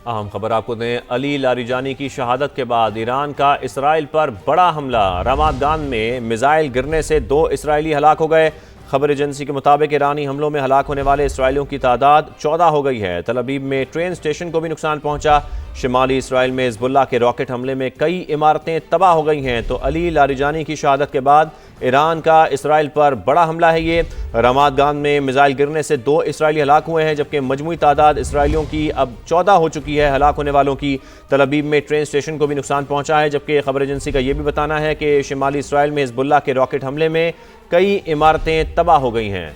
अहम खबर आपको दें, अली लारिजानी की शहादत के बाद ईरान का इसराइल पर बड़ा हमला। रमादान में मिसाइल गिरने से 2 इसराइली हलाक हो गए। खबर एजेंसी के मुताबिक ईरानी हमलों में हलाक होने वाले इसराइलियों की तादाद 14 हो गई है। तल अबीब में ट्रेन स्टेशन को भी नुकसान पहुंचा। शिमाली इसराइल में हिजबुल्लाह के रॉकेट हमले में कई इमारतें तबाह हो गई हैं। तो अली लारिजानी की शहादत के बाद ईरान का इसराइल पर बड़ा हमला है ये। रमादान में मिसाइल गिरने से 2 इसराइली हलाक हुए हैं, जबकि मजमूई तादाद इसराइलियों की अब 14 हो चुकी है हलाक होने वालों की। तल अबीब में ट्रेन स्टेशन को भी नुकसान पहुंचा है, जबकि खबर एजेंसी का यह भी बताना है कि शिमाली इसराइल में हिजबुल्लाह के रॉकेट हमले में कई इमारतें तबाह हो गई हैं।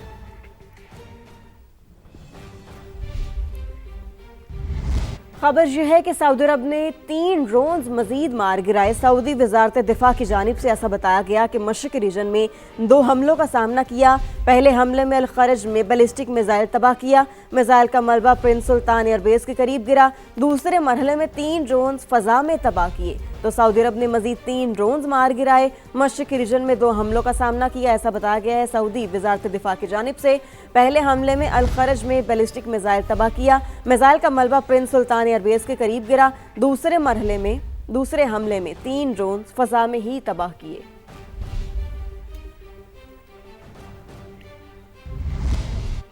खबर यह है कि सऊदी अरब ने 3 ड्रोन्स मजीद मार गिराए। सऊदी वजारत दिफा की जानिब से ऐसा बताया गया कि मशरक़ी रीजन में 2 हमलों का सामना किया। पहले हमले में अल-खरज में बैलिस्टिक मिसाइल तबाह किया। मिसाइल का मलबा प्रिंस सुल्तान एयरबेस के करीब गिरा। दूसरे मरहले में 3 ड्रोन्स फजा में तबाह किए। तो सऊदी अरब ने मजीद 3 ड्रोन्स मार गिराए। मशरक़ी रीजन में 2 हमलों का सामना किया, ऐसा बताया गया है सऊदी वजारत दिफा की जानिब से। पहले हमले में अल-खरज में बैलिस्टिक मिसाइल तबाह किया। मिसाइल का मलबा प्रिंस सुल्तान एयरबेस के करीब गिरा। दूसरे हमले में 3 ड्रोन फजा में ही तबाह किए।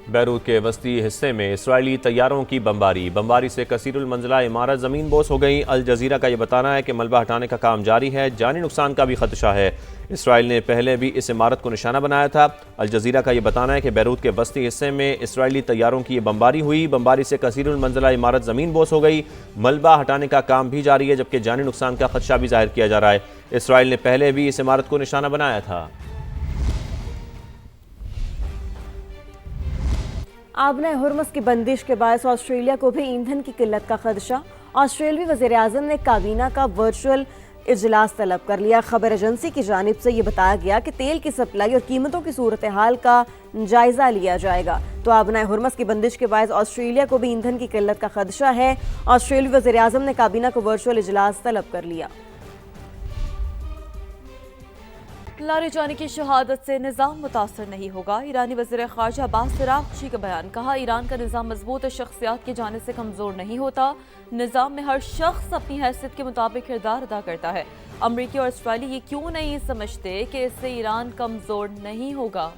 बैरूत के वस्ती हिस्से में इसराइली तैयारों की बमबारी से कसीरुल मंजिला इमारत ज़मीन बोस हो गई। अल जज़ीरा का यह बताना है कि मलबा हटाने का काम जारी है, जानी नुकसान का भी खदशा है। इसराइल ने पहले भी इस इमारत को निशाना बनाया था। अल जज़ीरा का यह बताना है कि बैरूत के वस्ती हिस्से में इसराइली तैयारों की बमबारी हुई। बमबारी से कसीरुल मंजिला इमारत ज़मीन बोस हो गई। मलबा हटाने का काम भी जारी है, जबकि जानी नुकसान का खदशा भी जाहिर किया जा रहा है। इसराइल ने पहले भी इस इमारत को निशाना बनाया था। आबना हुर्मुज़ की बंदिश के बायस ऑस्ट्रेलिया को भी ईंधन की किल्लत का खदशा। ऑस्ट्रेलियाई वज़ीर-ए-आज़म ने काबीना का वर्चुअल इजलास तलब कर लिया। खबर एजेंसी की जानिब से ये बताया गया कि तेल की सप्लाई और कीमतों की सूरत हाल का जायजा लिया जाएगा। तो आबना हुर्मुज़ की बंदिश के बायस ऑस्ट्रेलिया को भी ईंधन की किल्लत का खदशा है। ऑस्ट्रेलियाई वज़ीर-ए-आज़म ने काबीना को वर्चुअल इजलास तलब कर लिया। लारिजानी की शहादत से निज़ाम मुतासर नहीं होगा। ईरानी वज़ीर ख़ारजा अब्बास अराग़ची का बयान। कहा, ईरान का निज़ाम मजबूत शख्सियात की जाने से कमज़ोर नहीं होता। निज़ाम में हर शख्स अपनी हैसियत के मुताबिक किरदार अदा करता है। अमरीकी और इसराइली ये क्यों नहीं समझते कि इससे ईरान कमज़ोर नहीं होगा।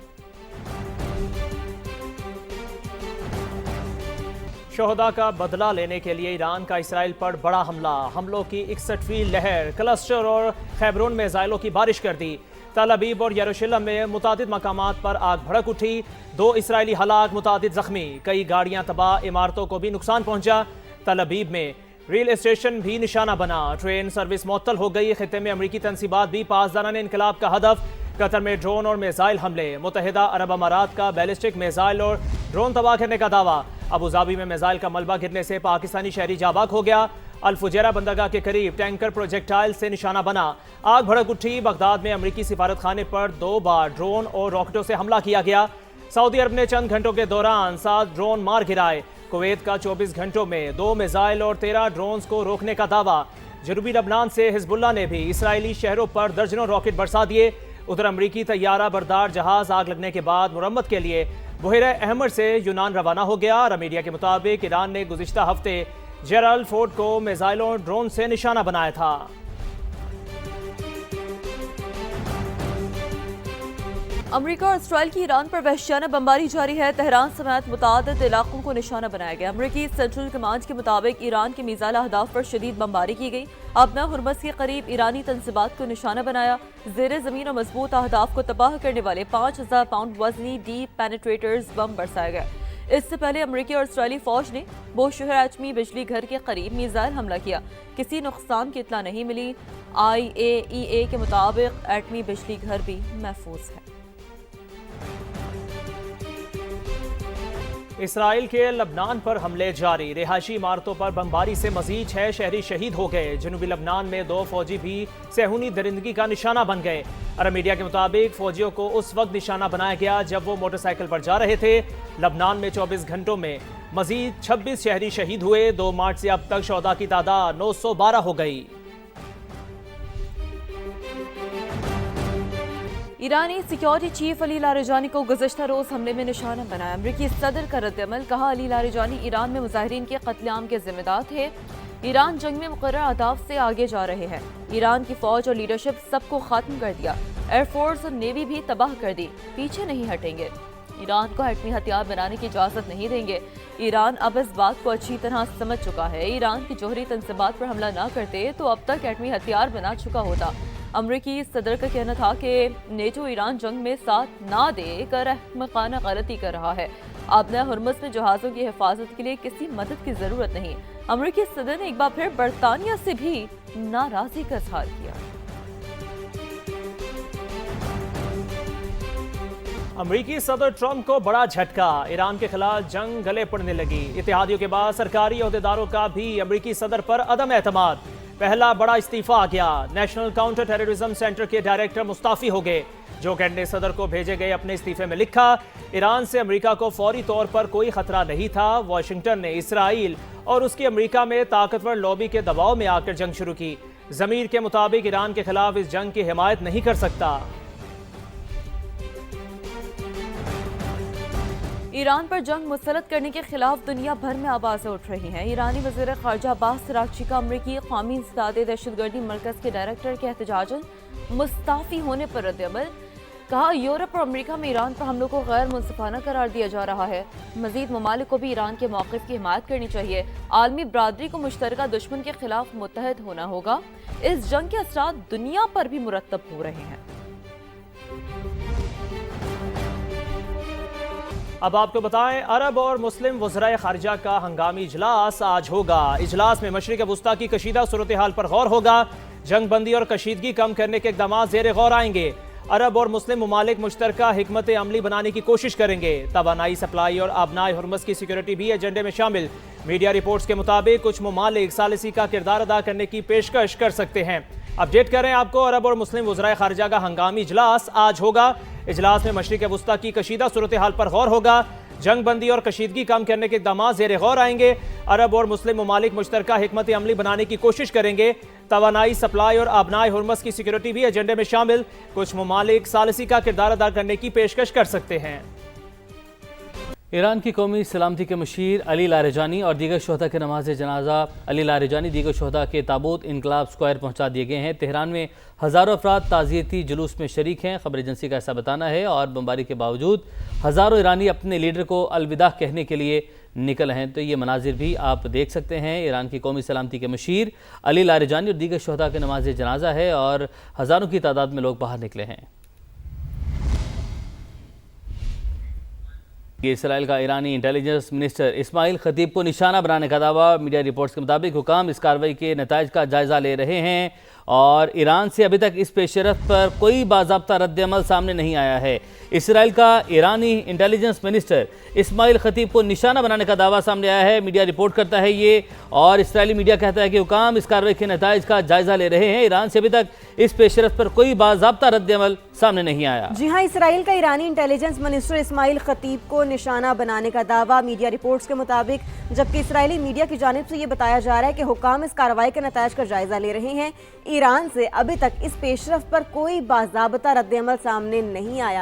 शोहदा का बदला लेने के लिए ईरान का इसराइल पर बड़ा हमलों की 61वीं लहर। क्लस्टर और खैबरोन में मिसाइलों की बारिश कर दी। तल अबीब और यरूशलेम में मुतादिद मकामात पर आग भड़क उठी। 2 इसराइली हलाक, मुतादिद जख्मी, कई गाड़ियां तबाह, इमारतों को भी नुकसान पहुंचा। तल अबीब में रेल स्टेशन भी निशाना बना। ट्रेन सर्विस मुअत्तल हो गई। खित्ते में अमरीकी तंसीबात भी पासदाराने इनकलाब का हदफ। कतर में ड्रोन और मिसाइल हमले। मुत्तहिदा अरब अमारात का बैलिस्टिक मिसाइल और ड्रोन तबाह करने का दावा। अबू धाबी में मिसाइल का मलबा गिरने से पाकिस्तानी शहरी जाबाक हो गया। अल फुजैरा बंदरगाह के करीब टैंकर प्रोजेक्टाइल से निशाना बना। आग भड़क उठी। बगदाद में अमरीकी सिफारत खाने पर 2 बार ड्रोन और रॉकेटों से हमला किया गया। सऊदी अरब ने चंद घंटों के दौरान 7 ड्रोन मार गिराए। कुवैत का 24 घंटों में 2 मिसाइल और 13 ड्रोन्स को रोकने का दावा। जनूबी लबनान से हिजबुल्लाह ने भी इसराइली शहरों पर दर्जनों रॉकेट बरसा दिए। उधर अमरीकी तैयारा बरदार जहाज आग लगने के बाद मुरम्मत के लिए बुहैरा अहमर से यूनान रवाना हो गया। और मीडिया के मुताबिक ईरान ने गुज़िश्ता हफ्ते जेराल्ड फोर्ट को मिसाइलों और ड्रोन से निशाना बनाया था। अमरीका और इसराइल की ईरान पर वहशियाना बमबारी जारी है। तेहरान समेत मुतादिद इलाकों को निशाना बनाया गया। अमरीकी सेंट्रल कमांड के मुताबिक ईरान के मिसाइल अहदाफ पर शदीद बमबारी की गई। आबना हुर्मुज़ के करीब ईरानी तंसीबात को निशाना बनाया। जेर ज़मीन और मजबूत अहदाफ को तबाह करने वाले 5000 पाउंड वजनी डीप पेनिट्रेटर्स बम बरसाए गए। इससे पहले अमरीकी और इसराइली फौज ने बोशहर एटमी बिजली घर के करीब मिसाइल हमला किया। किसी नुकसान की इत्तला नहीं मिली। IAEA के मुताबिक एटमी बिजली घर भी महफूज है। इसराइल के लबनान पर हमले जारी। रिहायशी इमारतों पर बमबारी से मजीद 6 शहरी शहीद हो गए। जनूबी लबनान में 2 फौजी भी सेहूनी दरिंदगी का निशाना बन गए। अरब मीडिया के मुताबिक फौजियों को उस वक्त निशाना बनाया गया जब वो मोटरसाइकिल पर जा रहे थे। लबनान में 24 घंटों में मजीद 26 शहरी शहीद हुए। 2 मार्च से अब तक शोहदा की तादाद 912 हो गई। ईरानी सिक्योरिटी चीफ अली लारिजानी को गुज़श्ता रोज़ हमले में निशाना बनाया। अमरीकी सदर का रद्द-अमल, कहा अली लारिजानी ईरान में मुजाहिरीन के कत्लेआम के जिम्मेदार थे। ईरान जंग में मुकर्रर अहदाफ से आगे जा रहे हैं। ईरान की फौज और लीडरशिप सबको खत्म कर दिया। एयरफोर्स और नेवी भी तबाह कर दी, पीछे नहीं हटेंगे। ईरान को एटमी हथियार बनाने की इजाज़त नहीं देंगे। ईरान अब इस बात को अच्छी तरह समझ चुका है। ईरान की जोहरी तंज़ीमात पर हमला न करते तो अब तक एटमी हथियार बना चुका होता। अमरीकी सदर का कहना था कि नेटो ईरान जंग में साथ ना देकर अहमकाना गलती कर रहा है। आबना हुर्मुज़ में जहाज़ों की हिफाजत के लिए किसी मदद की ज़रूरत नहीं। अमरीकी सदर ने एक बार फिर बरतानिया से भी नाराज़गी का इज़हार किया। अमरीकी सदर ट्रंप को बड़ा झटका, ईरान के खिलाफ जंग गले पड़ने लगी। इत्तेहादियों के बाद सरकारी अहदेदारों का भी अमरीकी सदर पर अदम एतमाद। पहला बड़ा इस्तीफा आ गया। नेशनल काउंटर टेररिज्म सेंटर के डायरेक्टर मुस्ताफी हो गए। जो कैट ने सदर को भेजे गए अपने इस्तीफे में लिखा, ईरान से अमेरिका को फौरी तौर पर कोई खतरा नहीं था। वाशिंगटन ने इसराइल और उसकी अमेरिका में ताकतवर लॉबी के दबाव में आकर जंग शुरू की। ज़मीर के मुताबिक ईरान के खिलाफ इस जंग की हिमायत नहीं कर सकता। ईरान पर जंग मुसलत करने के खिलाफ दुनिया भर में आवाज़ें उठ रही हैं। ईरानी वज़ीर ख़ारजा अब्बास अराग़ची का अमरीकी कौमी इंसदाद दहशतगर्दी मरकज़ के डायरेक्टर के एहतजाजन मुस्ताफ़ी होने पर रद्द-अमल, कहा यूरोप और अमरीका में ईरान पर हमलों को गैर मुनसिफाना करार दिया जा रहा है। मज़ीद ममालिक को भी ईरान के मौक़िफ़ की हिमायत करनी चाहिए। आलमी बरादरी को मुश्तरका दुश्मन के खिलाफ मुत्तहद होना होगा। इस जंग के असरात दुनिया पर भी मुरतब हो रहे हैं। अब आपको बताएं, अरब और मुस्लिम वज़राए ख़ारिजा का हंगामी इजलास आज होगा। इजलास में मशरिक़ वुस्ता की कशीदा सूरत हाल पर गौर होगा। जंग बंदी और कशीदगी कम करने के इक़दाम ज़ेर गौर आएंगे। अरब और मुस्लिम ममालिक मुश्तरका हिकमत अमली बनाने की कोशिश करेंगे। तवानाई सप्लाई और आबनाए हुर्मुज़ की सिक्योरिटी भी एजेंडे में शामिल। मीडिया रिपोर्ट्स के मुताबिक कुछ ममालिक सालिसी का किरदार अदा करने की पेशकश कर सकते हैं। अपडेट करें आपको, अरब और मुस्लिम वज़राए ख़ारिजा का हंगामी इजलास आज होगा। इजलास में मशरिक़ वुस्ता की कशीदा सूरत हाल पर गौर होगा। जंग बंदी और कशीदगी कम करने के इक़दाम ज़ेर गौर आएंगे। अरब और मुस्लिम ममालिक मुश्तरका हिकमत अमली बनाने की कोशिश करेंगे। तवानाई सप्लाई और आबनाए हुर्मुज़ की सिक्योरिटी भी एजेंडे में शामिल। कुछ ममालिक सालिसी का किरदार अदा करने की पेशकश कर सकते हैं। ईरान की कौमी सलामती के मुशीर अली लारिजानी और दीगर शोहदा के नमाज जनाजा अली लारिजानी दीगर शोहदा के ताबूत इनकलाब स्क्वायर पहुंचा दिए गए हैं। तेहरान में हज़ारों अफराद ताज़ियती जुलूस में शरीक हैं, खबर एजेंसी का ऐसा बताना है। और बमबारी के बावजूद हज़ारों ईरानी अपने लीडर को अलविदा कहने के लिए निकल हैं। तो ये मनाजिर भी आप देख सकते हैं। ईरान की कौमी सलामती के मुशीर अली लारिजानी और दीगर शोहदा के नमाज जनाजा है और हज़ारों की तादाद में लोग बाहर निकले हैं। इसराइल का ईरानी इंटेलिजेंस मिनिस्टर इस्माइल खतीब को निशाना बनाने का दावा। मीडिया रिपोर्ट्स के मुताबिक हुकाम इस कार्रवाई के नताइज का जायज़ा ले रहे हैं और ईरान से अभी तक इस पेशरफ पर कोई बाज़ाब्ता रद्द-अमल सामने नहीं आया है। इसराइल का ईरानी इंटेलिजेंस मिनिस्टर इस्माइल खतीब को निशाना बनाने का दावा सामने आया है। मीडिया रिपोर्ट करता है ये, और इसराइली मीडिया कहता है कि हुकाम इस कार्रवाई के नताइज का जायज़ा ले रहे हैं। ईरान से अभी तक इस पेशरफ पर कोई बाज़ाब्ता रद्द-अमल सामने नहीं आया। जी हाँ, इसराइल का ईरानी इंटेलिजेंस मिनिस्टर इस्माइल खतीब को निशाना बनाने का दावा मीडिया रिपोर्ट्स के मुताबिक, जबकि इसराइली मीडिया की जानिब से ये बताया जा रहा है कि हुकाम इस कार्रवाई के नताइज का जायजा ले रहे हैं। ईरान से अभी तक इस पेशरफ पर कोई बाज़ाब्ता रद्द-अमल सामने नहीं आया